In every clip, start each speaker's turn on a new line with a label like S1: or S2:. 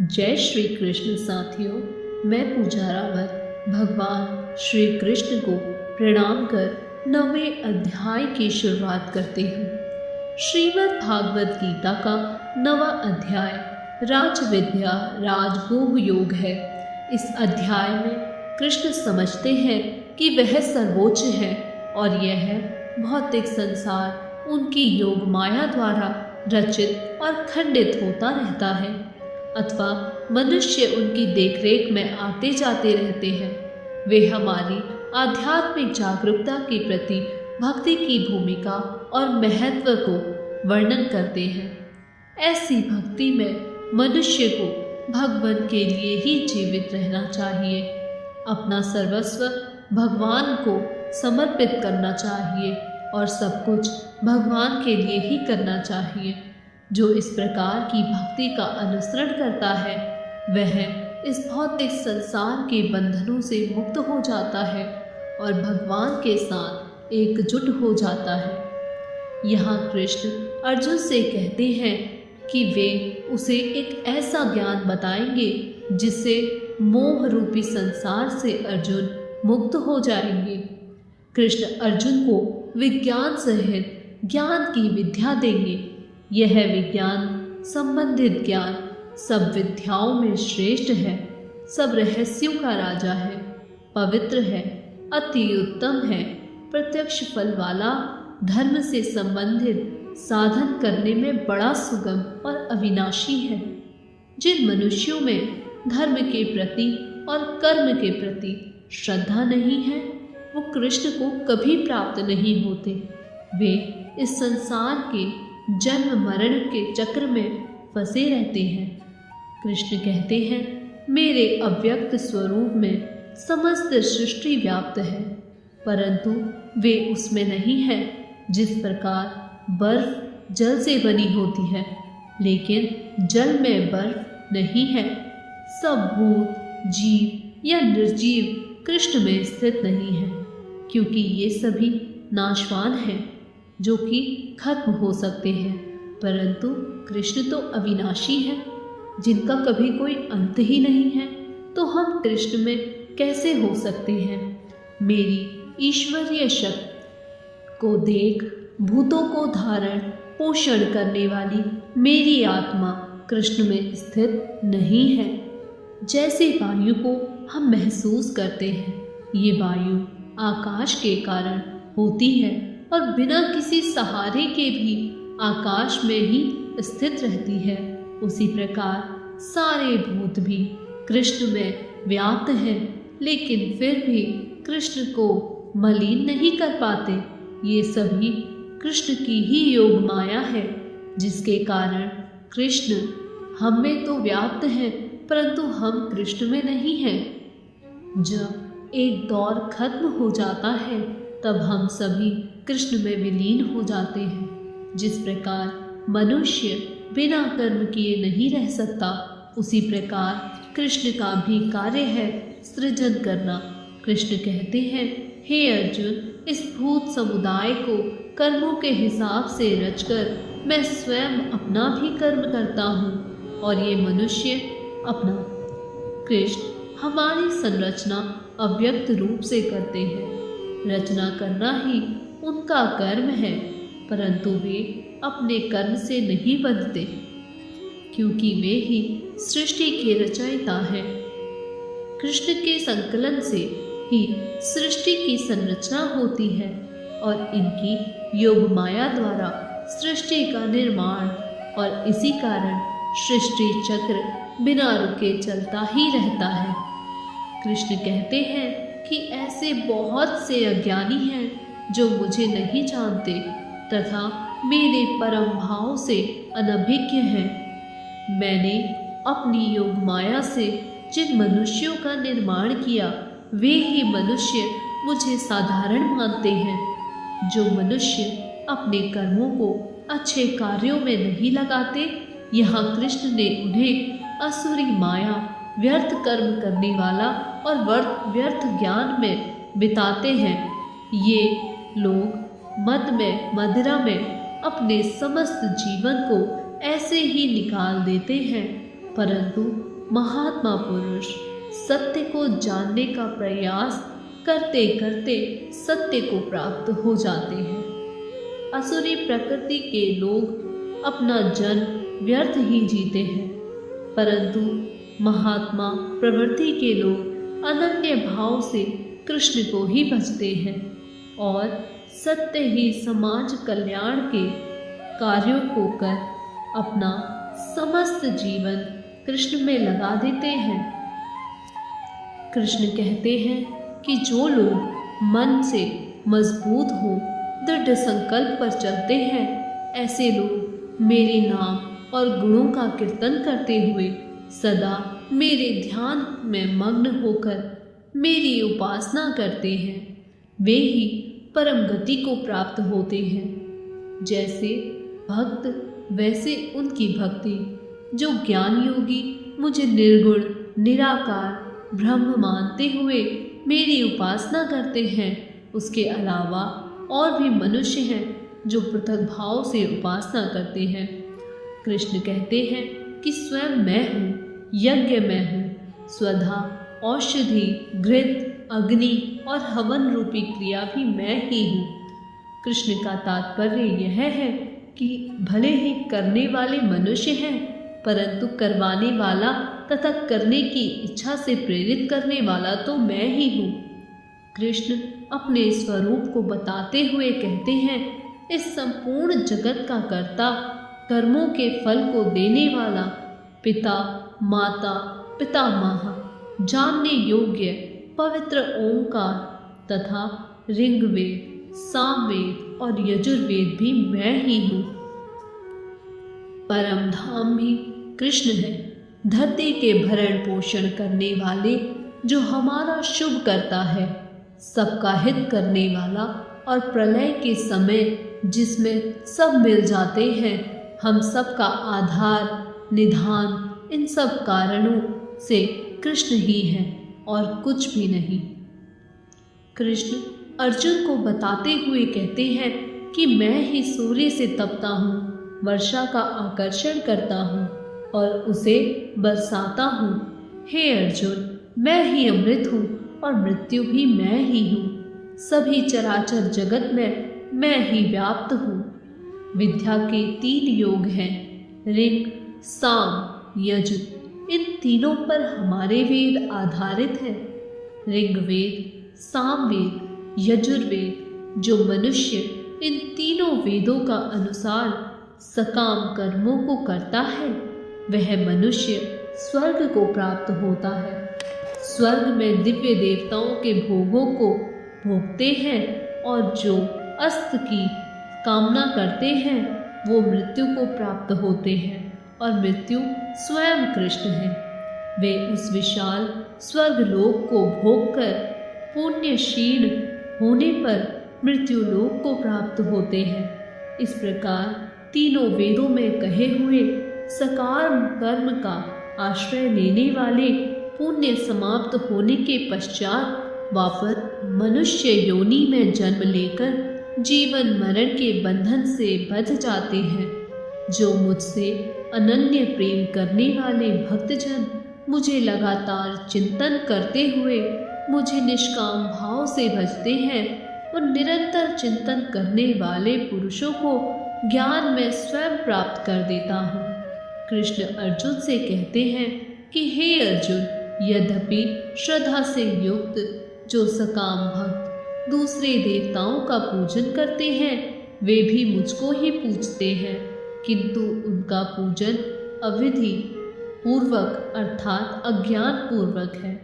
S1: जय श्री कृष्ण साथियों, मैं पूजा रावत भगवान श्री कृष्ण को प्रणाम कर 9वें अध्याय की शुरुआत करती हूँ। श्रीमद् भागवत गीता का 9वां अध्याय राजविद्या राजगुह योग है। इस अध्याय में कृष्ण समझते हैं कि वह सर्वोच्च है और यह भौतिक संसार उनकी योग माया द्वारा रचित और खंडित होता रहता है, अथवा मनुष्य उनकी देखरेख में आते जाते रहते हैं। वे हमारी आध्यात्मिक जागरूकता के प्रति भक्ति की भूमिका और महत्व को वर्णन करते हैं। ऐसी भक्ति में मनुष्य को भगवान के लिए ही जीवित रहना चाहिए, अपना सर्वस्व भगवान को समर्पित करना चाहिए और सब कुछ भगवान के लिए ही करना चाहिए। जो इस प्रकार की भक्ति का अनुसरण करता है वह इस भौतिक संसार के बंधनों से मुक्त हो जाता है और भगवान के साथ एकजुट हो जाता है। यहाँ कृष्ण अर्जुन से कहते हैं कि वे उसे एक ऐसा ज्ञान बताएंगे जिससे मोह रूपी संसार से अर्जुन मुक्त हो जाएंगे। कृष्ण अर्जुन को विज्ञान सहित ज्ञान की विद्या देंगे। यह विज्ञान संबंधित ज्ञान सब विद्याओं में श्रेष्ठ है, सब रहस्यों का राजा है, पवित्र है, अति उत्तम है, प्रत्यक्ष फल वाला, धर्म से संबंधित साधन करने में बड़ा सुगम और अविनाशी है। जिन मनुष्यों में धर्म के प्रति और कर्म के प्रति श्रद्धा नहीं है वो कृष्ण को कभी प्राप्त नहीं होते। वे इस संसार के जन्म मरण के चक्र में फंसे रहते हैं। कृष्ण कहते हैं, मेरे अव्यक्त स्वरूप में समस्त सृष्टि व्याप्त है, परंतु वे उसमें नहीं है। जिस प्रकार बर्फ जल से बनी होती है लेकिन जल में बर्फ नहीं है, सब भूत जीव या निर्जीव कृष्ण में स्थित नहीं है, क्योंकि ये सभी नाशवान हैं जो कि खत्म हो सकते हैं, परंतु कृष्ण तो अविनाशी है जिनका कभी कोई अंत ही नहीं है। तो हम कृष्ण में कैसे हो सकते हैं? मेरी ईश्वरीय शक्ति को देख भूतों को धारण पोषण करने वाली मेरी आत्मा कृष्ण में स्थित नहीं है। जैसे वायु को हम महसूस करते हैं, ये वायु आकाश के कारण होती है और बिना किसी सहारे के भी आकाश में ही स्थित रहती है। उसी प्रकार सारे भूत भी कृष्ण में व्याप्त हैं, लेकिन फिर भी कृष्ण को मलिन नहीं कर पाते। ये सभी कृष्ण की ही योग माया है, जिसके कारण कृष्ण हम में तो व्याप्त हैं परंतु हम कृष्ण में नहीं हैं। जब एक दौर खत्म हो जाता है तब हम सभी कृष्ण में विलीन हो जाते हैं। जिस प्रकार मनुष्य बिना कर्म किए नहीं रह सकता, उसी प्रकार कृष्ण का भी कार्य है सृजन करना। कृष्ण कहते हैं, हे अर्जुन, इस भूत समुदाय को कर्मों के हिसाब से रचकर मैं स्वयं अपना भी कर्म करता हूँ और ये मनुष्य अपना। कृष्ण हमारी संरचना अव्यक्त रूप से करते हैं। रचना करना ही उनका कर्म है, परंतु वे अपने कर्म से नहीं बंधते, क्योंकि वे ही सृष्टि के रचयिता हैं। कृष्ण के संकलन से ही सृष्टि की संरचना होती है और इनकी योग माया द्वारा सृष्टि का निर्माण, और इसी कारण सृष्टि चक्र बिना रुके चलता ही रहता है। कृष्ण कहते हैं कि ऐसे बहुत से अज्ञानी हैं जो मुझे नहीं जानते तथा मेरे परम भाव से अनभिज्ञ हैं। मैंने अपनी योग माया से जिन मनुष्यों का निर्माण किया वे ही मनुष्य मुझे साधारण मानते हैं। जो मनुष्य अपने कर्मों को अच्छे कार्यों में नहीं लगाते, यहाँ कृष्ण ने उन्हें असुरी माया, व्यर्थ कर्म करने वाला और व्यर्थ ज्ञान में बिताते हैं। ये लोग मद में मदिरा में अपने समस्त जीवन को ऐसे ही निकाल देते हैं, परंतु महात्मा पुरुष सत्य को जानने का प्रयास करते करते सत्य को प्राप्त हो जाते हैं। असुरी प्रकृति के लोग अपना जन्म व्यर्थ ही जीते हैं, परंतु महात्मा प्रवृत्ति के लोग अनन्य भाव से कृष्ण को ही भजते हैं और सत्य ही समाज कल्याण के कार्यों को कर अपना समस्त जीवन कृष्ण में लगा देते हैं। कृष्ण कहते हैं कि जो लोग मन से मजबूत हो, दृढ़ संकल्प पर चलते हैं, ऐसे लोग मेरे नाम और गुणों का कीर्तन करते हुए सदा मेरे ध्यान में मग्न होकर मेरी उपासना करते हैं, वे ही परम गति को प्राप्त होते हैं। जैसे भक्त वैसे उनकी भक्ति। जो ज्ञान योगी मुझे निर्गुण निराकार ब्रह्म मानते हुए मेरी उपासना करते हैं, उसके अलावा और भी मनुष्य हैं जो पृथक भाव से उपासना करते हैं। कृष्ण कहते हैं कि स्वयं मैं हूँ, यज्ञ मैं हूँ, स्वधा औषधि घृत अग्नि और हवन रूपी क्रिया भी मैं ही हूँ। कृष्ण का तात्पर्य यह है कि भले ही करने वाले मनुष्य हैं, परंतु करवाने वाला तथा करने की इच्छा से प्रेरित करने वाला तो मैं ही हूँ। कृष्ण अपने स्वरूप को बताते हुए कहते हैं, इस संपूर्ण जगत का कर्ता, कर्मों के फल को देने वाला, पिता माता पितामह, जानने योग्य पवित्र ओंकार तथा ऋग्वेद, सामवेद और यजुर्वेद भी मैं ही हूँ। परम धाम भी कृष्ण है, धरती के भरण पोषण करने वाले, जो हमारा शुभ करता है, सबका हित करने वाला और प्रलय के समय जिसमें सब मिल जाते हैं, हम सबका आधार निधान, इन सब कारणों से कृष्ण ही है और कुछ भी नहीं। कृष्ण अर्जुन को बताते हुए कहते हैं कि मैं ही सूर्य से तपता हूँ, वर्षा का आकर्षण करता हूँ और उसे बरसाता हूँ। हे अर्जुन, मैं ही अमृत हूँ और मृत्यु भी मैं ही हूँ। सभी चराचर जगत में मैं ही व्याप्त हूँ। विद्या के 3 योग हैं, ऋग साम यजु। इन तीनों पर हमारे वेद आधारित हैं। ऋग्वेद, सामवेद, यजुर्वेद। जो मनुष्य इन तीनों वेदों का अनुसार सकाम कर्मों को करता है, वह मनुष्य स्वर्ग को प्राप्त होता है। स्वर्ग में दिव्य देवताओं के भोगों को भोगते हैं और जो अस्त की कामना करते हैं, वो मृत्यु को प्राप्त होते हैं और मृत्यु स्वयं कृष्ण है। वे उस विशाल स्वर्गलोक को भोगकर पुण्यशील होने पर मृत्यु लोक को प्राप्त होते हैं। इस प्रकार तीनों वेदों में कहे हुए सकाम कर्म का आश्रय लेने वाले पुण्य समाप्त होने के पश्चात वापस मनुष्य योनि में जन्म लेकर जीवन मरण के बंधन से बंध जाते हैं। जो मुझसे अनन्य प्रेम करने वाले भक्तजन मुझे लगातार चिंतन करते हुए मुझे निष्काम भाव से भजते हैं, उन निरंतर चिंतन करने वाले पुरुषों को ज्ञान में स्वयं प्राप्त कर देता हूँ। कृष्ण अर्जुन से कहते हैं कि हे अर्जुन, यद्यपि श्रद्धा से युक्त जो सकाम भक्त दूसरे देवताओं का पूजन करते हैं, वे भी मुझको ही पूजते हैं, किंतु उनका पूजन अविधि पूर्वक अर्थात अज्ञान पूर्वक है,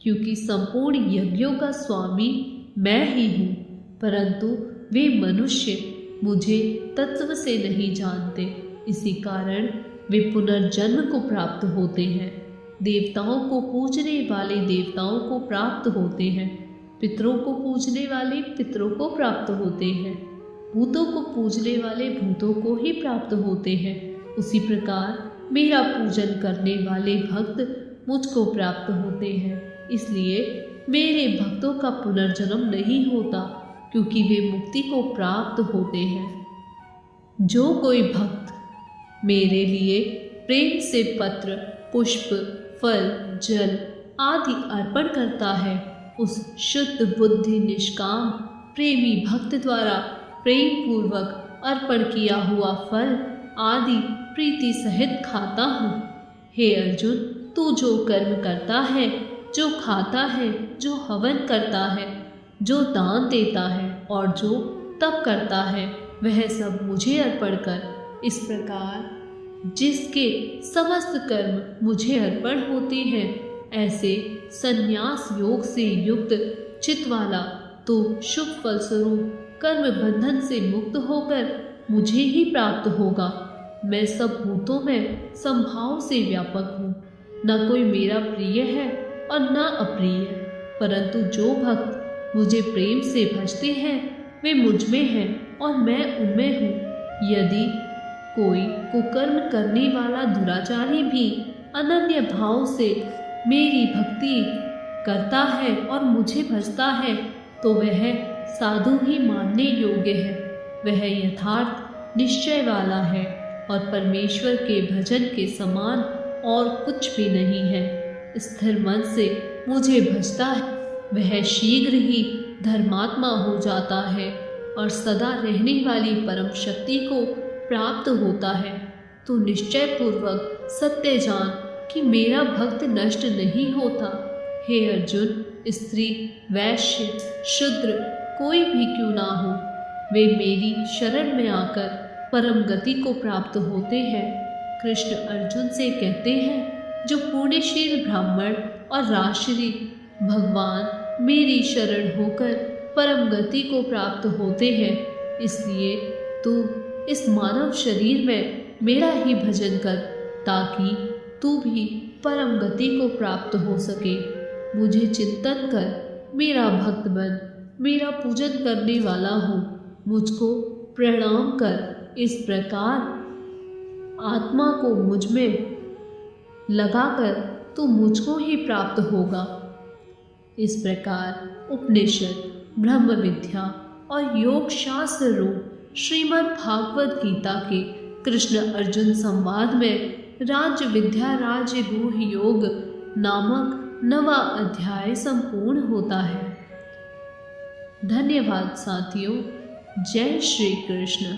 S1: क्योंकि संपूर्ण यज्ञों का स्वामी मैं ही हूँ। परंतु वे मनुष्य मुझे तत्व से नहीं जानते, इसी कारण वे पुनर्जन्म को प्राप्त होते हैं। देवताओं को पूजने वाले देवताओं को प्राप्त होते हैं, पितरों को पूजने वाले पितरों को प्राप्त होते हैं, भूतों को पूजने वाले भूतों को ही प्राप्त होते हैं। उसी प्रकार मेरा पूजन करने वाले भक्त मुझको प्राप्त होते हैं। इसलिए मेरे भक्तों का पुनर्जन्म नहीं होता, क्योंकि वे मुक्ति को प्राप्त होते हैं। जो कोई भक्त मेरे लिए प्रेम से पत्र पुष्प फल, जल आदि अर्पण करता है, उस शुद्ध बुद्धि निष्काम प्रेमी भक्त द्वारा प्रेम पूर्वक अर्पण किया हुआ फल आदि प्रीति सहित खाता हूँ। हे अर्जुन, तू जो कर्म करता है, जो खाता है, जो हवन करता है, जो दान देता है और जो तप करता है, वह सब मुझे अर्पण कर। इस प्रकार जिसके समस्त कर्म मुझे अर्पण होते हैं, ऐसे संन्यास योग से युक्त चित्त वाला तो शुभ फलस्वरूप कर्म बंधन से मुक्त होकर मुझे ही प्राप्त होगा। मैं सब भूतों में संभाव से व्यापक हूँ, न कोई मेरा प्रिय है और न अप्रिय, परंतु जो भक्त मुझे प्रेम से भजते हैं वे मुझ में हैं और मैं उनमें हूँ। यदि कोई कुकर्म करने वाला दुराचारी भी अनन्य भाव से मेरी भक्ति करता है और मुझे भजता है, तो वह साधु ही मानने योग्य है। वह यथार्थ निश्चय वाला है और परमेश्वर के भजन के समान और कुछ भी नहीं है। स्थिर मन से मुझे भजता है, वह शीघ्र ही धर्मात्मा हो जाता है और सदा रहने वाली परम शक्ति को प्राप्त होता है। तो निश्चय पूर्वक सत्य जान कि मेरा भक्त नष्ट नहीं होता। हे अर्जुन, स्त्री, वैश्य, शूद्र कोई भी क्यों ना हो, वे मेरी शरण में आकर परम गति को प्राप्त होते हैं। कृष्ण अर्जुन से कहते हैं, जो पुण्यशील ब्राह्मण और राजश्री भगवान मेरी शरण होकर परम गति को प्राप्त होते हैं, इसलिए तू इस मानव शरीर में मेरा ही भजन कर, ताकि तू भी परम गति को प्राप्त हो सके। मुझे चिंतन कर मेरा भक्त बन, मेरा पूजन करने वाला हो, मुझको प्रणाम कर। इस प्रकार आत्मा को मुझ में लगाकर तू मुझको ही प्राप्त होगा। इस प्रकार उपनिषद, ब्रह्म विद्या और योग शास्त्र रूप श्रीमद् भागवत गीता के कृष्ण अर्जुन संवाद में राज्य विद्या राज्य गुह योग नामक 9वां अध्याय संपूर्ण होता है। धन्यवाद साथियों। जय श्री कृष्ण।